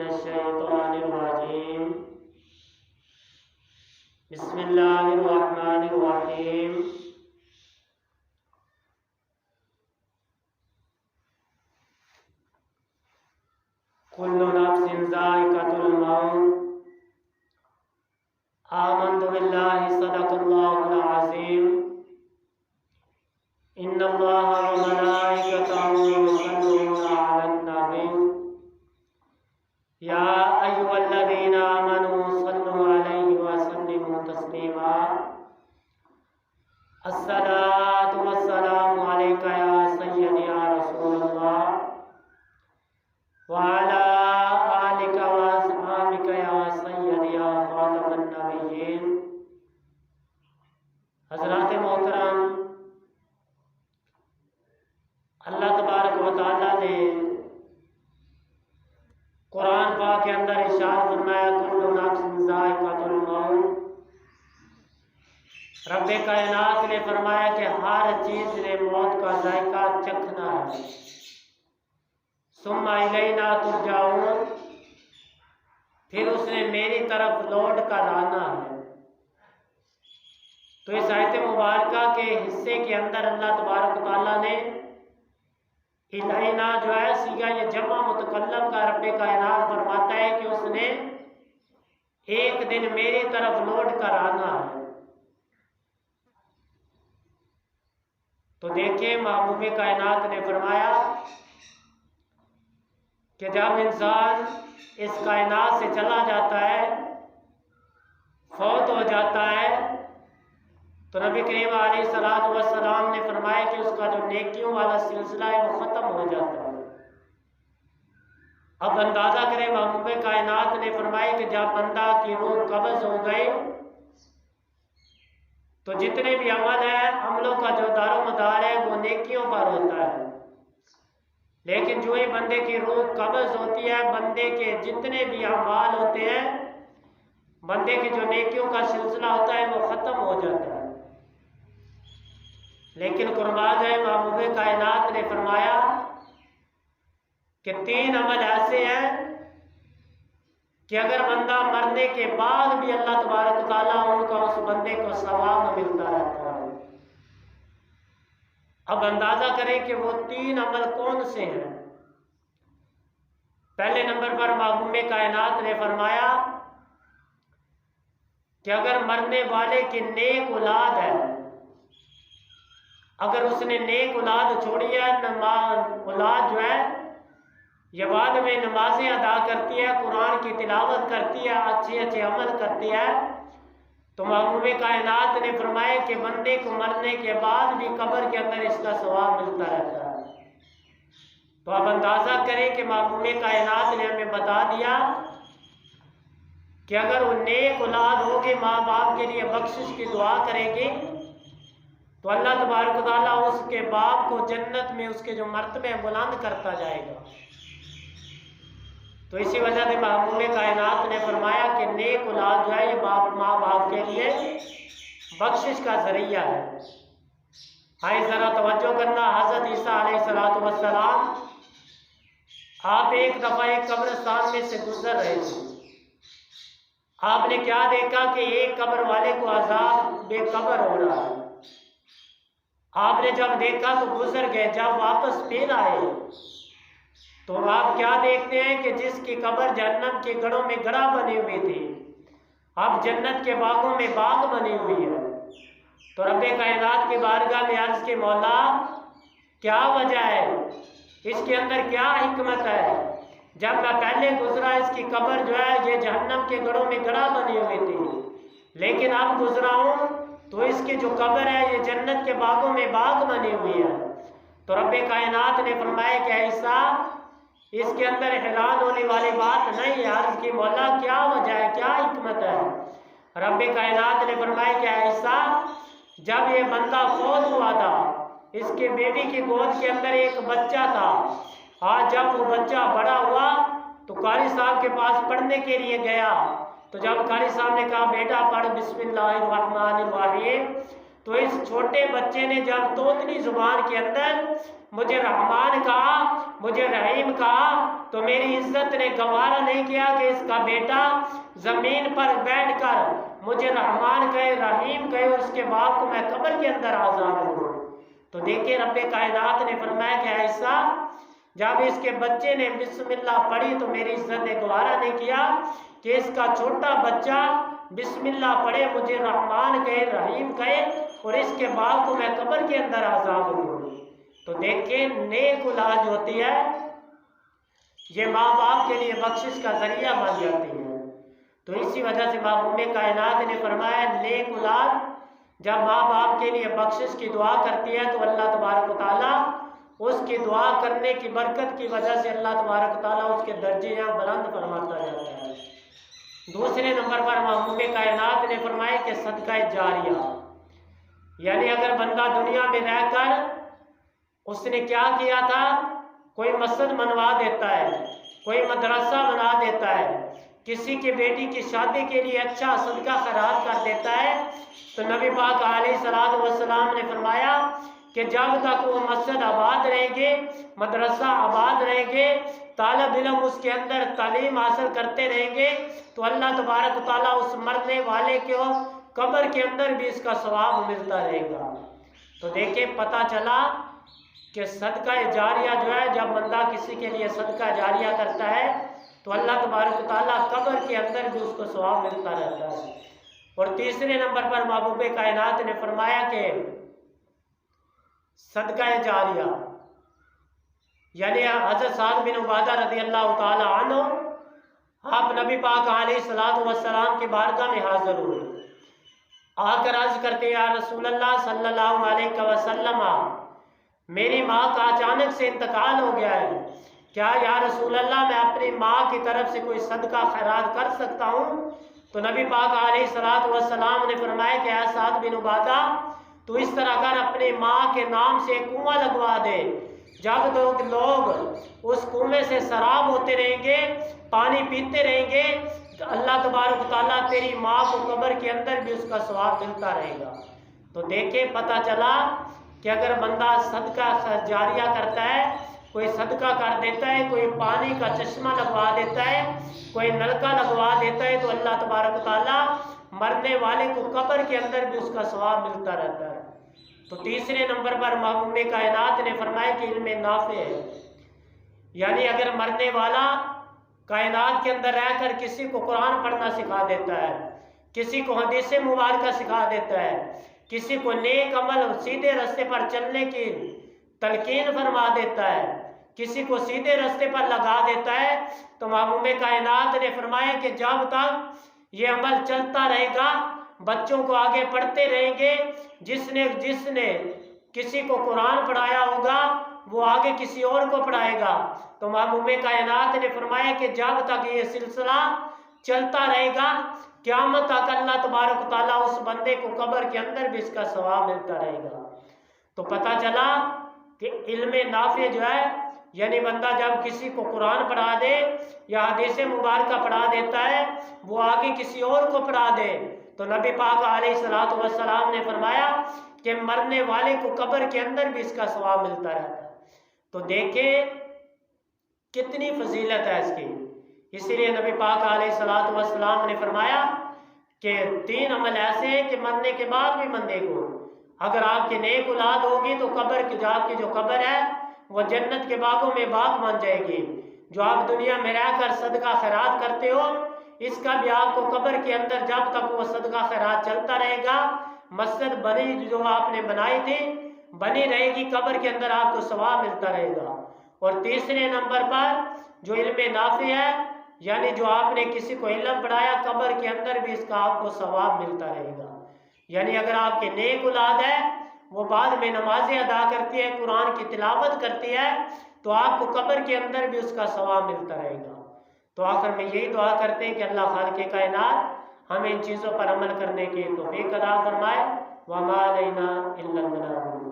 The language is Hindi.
मिनश्शैतानिर्रजीम। बिस्मिल्लाहिर्रहमानिर्रहीम। कुल्लु नफ्सिन ज़ाइक़तुल मौत। आमन्तु बिल्लाहि सदक़ल्लाहुल अज़ीम। इन्नल्लाहा व मलाइकतहु युसल्लूना अलन नबी। या अय्युहल्लज़ीना आमनू सल्लु अलैहि व सल्लिमू तस्लीमा। अस्सलातु वस्सलामु अलैका या सय्यदी या रसूलल्लाह व अला आलिका व अस्हाबिका या सय्यदी या खातमन नबिय्यीन। हज़रात मोहतरम, अल्लाह तबारक व तआला ने कुरान पाक के अंदर इरशाद फरमाया, कुल्लु नफ्सिन ज़ाइक़तुल मौत। रब्बे कायनात ने फरमाया कि हर चीज ने मौत का जायका चखना है। सुम्मा इलैना तुरजाऊन, फिर उसने मेरी तरफ लौट कर आना है। तो इस आयत मुबारका के हिस्से के अंदर अल्लाह तबारक व तआला ने इलैना जो है सीगा ये जमा मुतकल्लम का रब्बे कायनात फरमाता है कि उसने एक दिन मेरी तरफ लौट कर आना है। तो देखिए महबूब कायनात ने फरमाया कि जब इंसान इस कायनात से चला जाता है, फौत हो जाता है, तो नबी करीम अलैहिस्सलातु वस्सलाम ने फरमाया कि उसका जो नेकियों वाला सिलसिला है वो ख़त्म हो जाता है। अब अंदाज़ा करें, महबूब कायनात ने फरमाया कि जब बंदा की रूह कब्ज़ हो गई तो जितने भी अमल है, अमलों का जो दारोमदार है वो नेकियों पर होता है। लेकिन जो ही बंदे की रूह कब्ज़ होती है, बंदे के जितने भी अमाल होते हैं, बंदे के जो नेकियों का सिलसिला होता है वो ख़त्म हो जाता है। लेकिन कुर्बान है, महबूब कायनात ने फरमाया कि 3 अमल ऐसे हैं कि अगर बंदा मरने के बाद भी अल्लाह तबारक व तआला उनका उस बंदे को सवाब मिलता रहता है। अब अंदाजा करें कि वो 3 अमल कौन से हैं। पहले नंबर पर महबूब कायनात ने फरमाया कि अगर मरने वाले की नेक औलाद है, अगर उसने नेक औलाद छोड़ी है, औलाद जो है ये बाद में नमाजें अदा करती है, कुरान की तिलावत करती है, अच्छे अच्छे अमल करती है, तो महबूब कायनात ने फरमाया कि बंदे को मरने के बाद भी कब्र के अंदर इसका सवाब मिलता रहता है। तो अब अंदाज़ा करें कि महबूब कायनात ने हमें बता दिया कि अगर वो नेक औलाद होगी, माँ बाप के लिए बख्शिश की दुआ करेगी, तो अल्लाह तबारक व तआला उसके बाप को जन्नत में उसके जो मर्तबे बुलंद करता जाएगा। तो इसी वजह से महबूब कायनात ने फरमाया कि नेक औलाद जो है ये माँ बाप के लिए बख्शिश का जरिया है। हाय ज़रा तवज्जो करना, हज़रत ईसा अलैहिस्सलातु वस्सलाम आप एक दफ़ा एक कब्रिस्तान में से गुजर रहे थे। आपने क्या देखा कि एक कब्र वाले को अज़ाब बेकब्र हो रहा है। आपने जब देखा तो गुजर गए। जब वापस फिर आए तो आप क्या देखते हैं कि जिसकी कब्र जन्नत के गढ़ों में गड़ा बनी हुई थी, अब जन्नत के बागों में बाग बनी हुई है। तो रब्बे कायनात की बारगाह में अर्ज़ के मौला क्या वजह है, इसके अंदर क्या हिकमत है। जब मैं पहले गुजरा इसकी कब्र जो है ये जहन्नम के गढ़ों में गड़ा बनी हुई थी, लेकिन अब गुजरा हूँ तो इसकी जो कब्र है ये जन्नत के बागों में बाग बनी हुई है। तो रब्बे कायनात ने फरमाया कि ऐसा इसके अंदर हैरान होने वाली बात नहीं है। अर्ज़ की मौला क्या वजह है, क्या हिकमत है। रब्बे कायनात ने फरमाया कि ऐसा जब ये बंदा फौत हुआ था, इसके बेबी की गोद के अंदर एक बच्चा था। आज जब वो बच्चा बड़ा हुआ तो कारी साहब के पास पढ़ने के लिए गया, तो जब कारी साहब ने कहा बेटा पढ़ बिस्मिल्लाहिर्रहमानिर्रहीम, तो इस छोटे बच्चे ने जब तोतली जुबान के अंदर मुझे रहमान कहा, मुझे रहीम कहा, तो मेरी इज्जत ने गवारा नहीं किया कि इसका बेटा जमीन पर बैठकर मुझे रहमान कहे, रहीम कहे और उसके बाप को मैं कब्र के अंदर आजाद हूँ। तो देखिए रब्बे कायनात ने फरमाया कि ऐसा जब इसके बच्चे ने बिस्मिल्लाह पढ़ी तो मेरी इज्जत ने गवारा नहीं किया कि इसका छोटा बच्चा बिस्मिल्लाह पढ़े, मुझे रहमान कहे, रहीम कहे और इसके बाप को मैं कब्र के अंदर आजाद हूँ। तो देखिए नेक औलाद होती है, ये माँ बाप के लिए बख्शिश का जरिया बन जाती है। तो इसी वजह से महबूब कायनात ने फरमाया नेक औलाद जब माँ बाप के लिए बख्शिश की दुआ करती है तो अल्लाह तबारक व तआला उसकी दुआ करने की बरकत की वजह से अल्लाह तबारक व तआला उसके दर्जे यहाँ बुलंद फरमाता जाता है। दूसरे नंबर पर महबूब कायनात ने फरमाया कि सदका जारिया, यानी अगर बंदा दुनिया में रहकर उसने क्या किया था, कोई मस्जिद बनवा देता है, कोई मदरसा बना देता है, किसी की बेटी की शादी के लिए अच्छा सदका खैरात कर देता है, तो नबी पाक अलैहिस्सलातु वस्सलाम ने फरमाया कि जब तक वो मस्जिद आबाद रहेंगे, मदरसा आबाद रहेंगे, तालिब इल्म उसके अंदर तालीम हासिल करते रहेंगे, तो अल्लाह तबारक व तआला उस मरने वाले को कब्र के अंदर भी इसका सवाब मिलता रहेगा। तो देखिए पता चला कि सदका जारिया जो है, जब बंदा किसी के लिए सदका जारिया करता है तो अल्लाह तबारक व तआला कब्र के अंदर भी उसको सवाब मिलता रहता है। और तीसरे नंबर पर महबूब कायनात ने फरमाया कि सदका जारिया, यानी हज़रत साद बिन उबादा रज़ी अल्लाह तआला अन्हु, आप नबी पाक अलैहिस्सलातु वस्सलाम की बारगाह में हाजिर हुए, आकर अर्ज करते या रसूल अल्लाह सल्लल्लाहु अलैहि वसल्लम, मेरी माँ का अचानक से इंतकाल हो गया है, क्या या रसूल अल्लाह मैं अपनी माँ की तरफ से कोई सदका खैरात कर सकता हूँ? तो नबी पाक अलैहिस्सलातु वस्सलाम ने फरमाया कि या साद बिन उबादा, तो इस तरह कर अपनी माँ के नाम से कुआं लगवा दे, जब तक लोग उस कुएं से शराब होते रहेंगे, पानी पीते रहेंगे, तो अल्लाह तबारक व तआला तेरी माँ को कब्र के अंदर भी उसका सवाब मिलता रहेगा। तो देखे पता चला कि अगर बंदा सदका जारिया करता है, कोई सदका कर देता है, कोई पानी का चश्मा लगवा देता है, कोई नलका लगवा देता है, तो अल्लाह तबारक व तआला मरने वाले को कब्र के अंदर भी उसका सवाब मिलता रहता है। तो तीसरे नंबर पर महबूब कायनात ने फरमाया कि इल्म नाफे है, यानी अगर मरने वाला कायनात के अंदर रहकर किसी को कुरान पढ़ना सिखा देता है, किसी को हदीस मुबारक सिखा देता है, किसी को नेक अमल सीधे रास्ते पर चलने की तलकीन फरमा देता है, किसी को सीधे रास्ते पर लगा देता है, तो महबूब कायनात ने फरमाया कि जब तक ये अमल चलता रहेगा, बच्चों को आगे पढ़ते रहेंगे, जिसने किसी को कुरान पढ़ाया होगा वो आगे किसी और को पढ़ाएगा। तो महबूब कायनात ने फरमाया कि जब तक ये सिलसिला चलता रहेगा, क़यामत तक अल्लाह तबारक व तआला उस बंदे को कब्र के अंदर भी इसका सवाब मिलता रहेगा। तो पता चला कि इल्म नाफे जो है, यानी बंदा जब किसी को कुरान पढ़ा दे या हदीस मुबारक पढ़ा देता है, वो आगे किसी और को पढ़ा दे, तो नबी पाक अलैहिस्सलातु वस्सलाम ने फरमाया कि मरने वाले को कब्र के अंदर भी इसका सवाब मिलता रहता है। तो देखें कितनी फजीलत है इसकी। इसीलिए नबी पाक अलैहिस्सलातु वस्सलाम ने फरमाया कि 3 अमल ऐसे हैं कि मरने के बाद भी बंदे को, अगर आपकी नेक औलाद होगी तो कब्र की, जो आपकी जो कब्र है वो जन्नत के बागों में बाग बन जाएगी। जो आप दुनिया में रहकर सदका खैरात करते हो, इसका भी आपको कब्र के अंदर जब तक वो सदका खैरात चलता रहेगा, मस्जिद बनी जो आपने बनाई थी बनी रहेगी, कब्र के अंदर आपको सवाब मिलता रहेगा। और तीसरे नंबर पर जो इल्म नाफे है, यानी जो आपने किसी को इल्म पढ़ाया, कब्र के अंदर भी इसका आपको सवाब मिलता रहेगा। यानी अगर आपके नेक औलाद है, वो बाद में नमाजें अदा करती है, कुरान की तिलावत करती है, तो आपको कब्र के अंदर भी उसका सवाब मिलता रहेगा। तो आखिर में यही दुआ करते हैं कि अल्लाह खालिक़े कायनात हमें इन चीज़ों पर अमल करने की तौफीक अता फरमाए। वमा अलैना इल्लल बलाग।